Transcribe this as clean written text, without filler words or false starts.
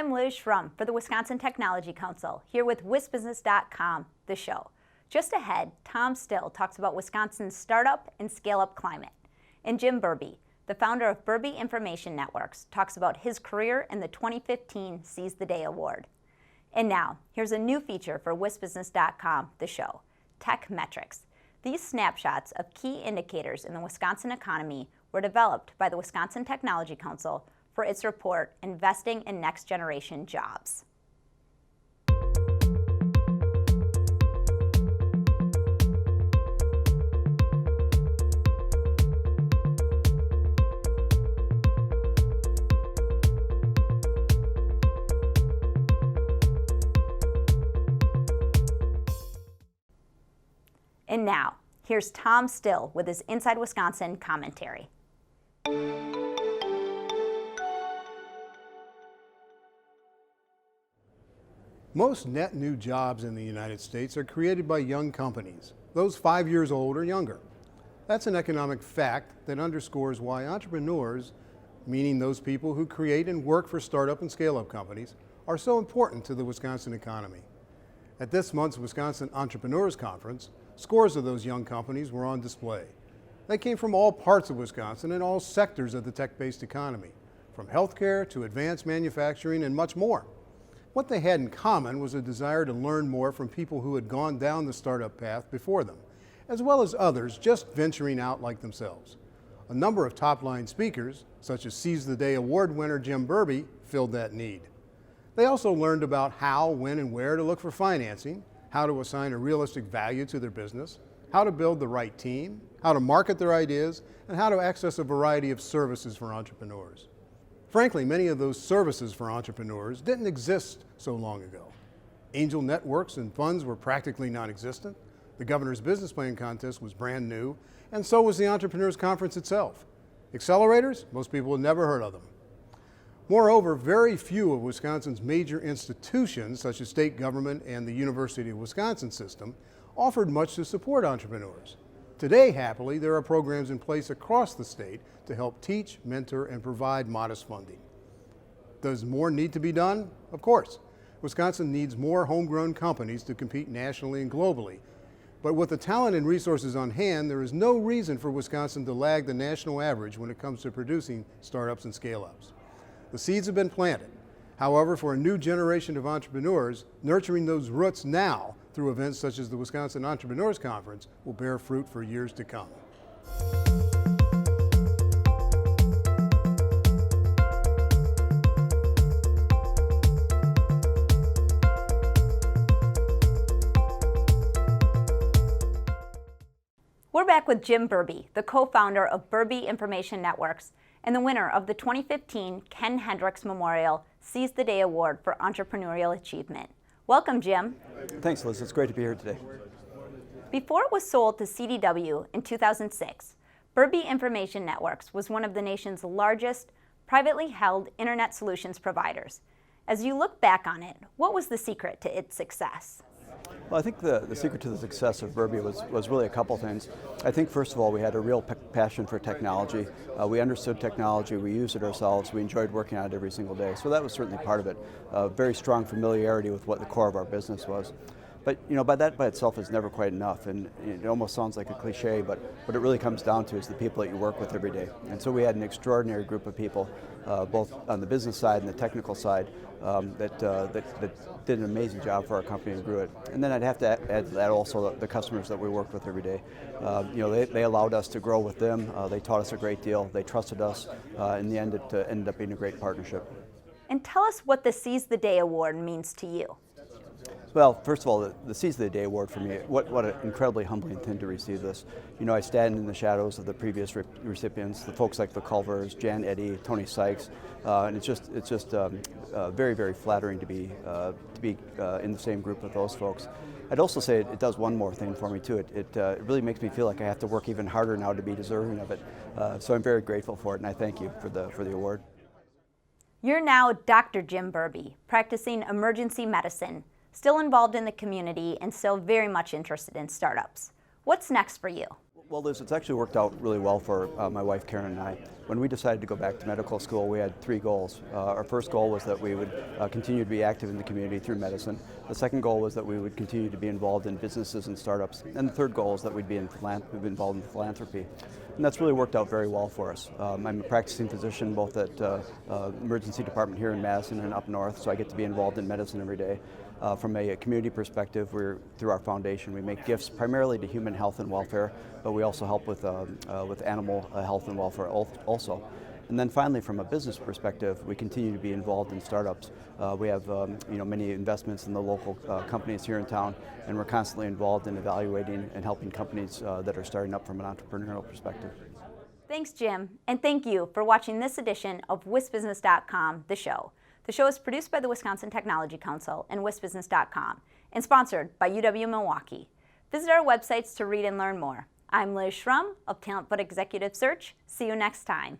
I'm Liz Schrum for the Wisconsin Technology Council, here with WisBusiness.com, the show. Just ahead, Tom Still talks about Wisconsin's startup and scale-up climate. And Jim Burby, the founder of Burby Information Networks, talks about his career in the 2015 Seize the Day Award. And now, here's a new feature for WisBusiness.com, the show, Tech Metrics. These snapshots of key indicators in the Wisconsin economy were developed by the Wisconsin Technology Council for its report, Investing in Next Generation Jobs. And now, here's Tom Still with his Inside Wisconsin commentary. Most net new jobs in the United States are created by young companies, those 5 years old or younger. That's an economic fact that underscores why entrepreneurs, meaning those people who create and work for startup and scale-up companies, are so important to the Wisconsin economy. At this month's Wisconsin Entrepreneurs Conference, scores of those young companies were on display. They came from all parts of Wisconsin and all sectors of the tech-based economy, from healthcare to advanced manufacturing and much more. What they had in common was a desire to learn more from people who had gone down the startup path before them, as well as others just venturing out like themselves. A number of top-line speakers, such as Seize the Day Award winner Jim Burby, filled that need. They also learned about how, when, and where to look for financing, how to assign a realistic value to their business, how to build the right team, how to market their ideas, and how to access a variety of services for entrepreneurs. Frankly, many of those services for entrepreneurs didn't exist so long ago. Angel networks and funds were practically non-existent. The Governor's Business Plan Contest was brand new, and so was the Entrepreneurs Conference itself. Accelerators? Most people had never heard of them. Moreover, very few of Wisconsin's major institutions, such as state government and the University of Wisconsin system, offered much to support entrepreneurs. Today, happily, there are programs in place across the state to help teach, mentor, and provide modest funding. Does more need to be done? Of course. Wisconsin needs more homegrown companies to compete nationally and globally. But with the talent and resources on hand, there is no reason for Wisconsin to lag the national average when it comes to producing startups and scale-ups. The seeds have been planted. However, for a new generation of entrepreneurs, nurturing those roots now through events such as the Wisconsin Entrepreneurs Conference will bear fruit for years to come. We're back with Jim Burby, the co-founder of Burby Information Networks and the winner of the 2015 Ken Hendricks Memorial Seize the Day Award for Entrepreneurial Achievement. Welcome, Jim. Thanks, Liz. It's great to be here today. Before it was sold to CDW in 2006, Burby Information Networks was one of the nation's largest privately held internet solutions providers. As you look back on it, what was the secret to its success? Well, I think the secret to the success of Burby was really a couple things. I think, first of all, we had a real passion for technology. We understood technology, we used it ourselves, we enjoyed working on it every single day. So that was certainly part of it. Very strong familiarity with what the core of our business was. But that by itself is never quite enough, and it almost sounds like a cliche, but what it really comes down to is the people that you work with every day. And so we had an extraordinary group of people, both on the business side and the technical side, that did an amazing job for our company and grew it. And then I'd have to add to that also the customers that we worked with every day. They allowed us to grow with them. They taught us a great deal. They trusted us. In the end, it ended up being a great partnership. And tell us what the Seize the Day Award means to you. Well, first of all, the Seize the Day Award for me, what an incredibly humbling thing to receive this. I stand in the shadows of the previous recipients, the folks like the Culvers, Jan Eddy, Tony Sykes, and it's just very, very flattering to be in the same group with those folks. I'd also say it does one more thing for me too. It really makes me feel like I have to work even harder now to be deserving of it. So I'm very grateful for it, and I thank you for the award. You're now Dr. Jim Burby, practicing emergency medicine, still involved in the community and still very much interested in startups. What's next for you? Well, Liz, it's actually worked out really well for my wife Karen and I. When we decided to go back to medical school, we had 3 goals. Our first goal was that we would continue to be active in the community through medicine. The second goal was that we would continue to be involved in businesses and startups. And the third goal is that we'd be involved in philanthropy. And that's really worked out very well for us. I'm a practicing physician both at emergency department here in Madison and up north, so I get to be involved in medicine every day. From a community perspective, through our foundation, we make gifts primarily to human health and welfare, but we also help with animal health and welfare also. And then finally, from a business perspective, we continue to be involved in startups. We have many investments in the local companies here in town, and we're constantly involved in evaluating and helping companies that are starting up from an entrepreneurial perspective. Thanks, Jim, and thank you for watching this edition of WisBusiness.com, the show. The show is produced by the Wisconsin Technology Council and WisBusiness.com and sponsored by UW-Milwaukee. Visit our websites to read and learn more. I'm Liz Schrum of Talent But Executive Search. See you next time.